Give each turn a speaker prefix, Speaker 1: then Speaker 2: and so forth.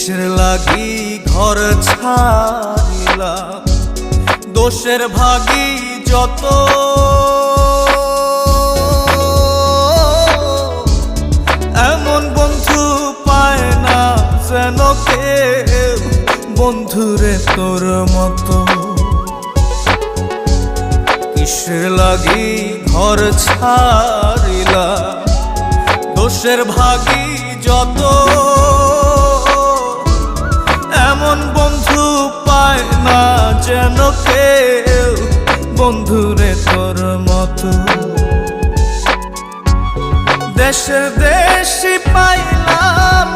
Speaker 1: কিসের লাগি ঘর ছাড়িলাম, দোষের ভাগী যত। এমন বন্ধু পায় না যেন কেউ, বন্ধুরে তোর মতো। কিসের লাগি ঘর ছাড়িলাম, দোষের ভাগী যত। এমন বন্ধু পায় না যেন কেউ, বন্ধুরে তোর মতো। দেশে দেশে পাইলাম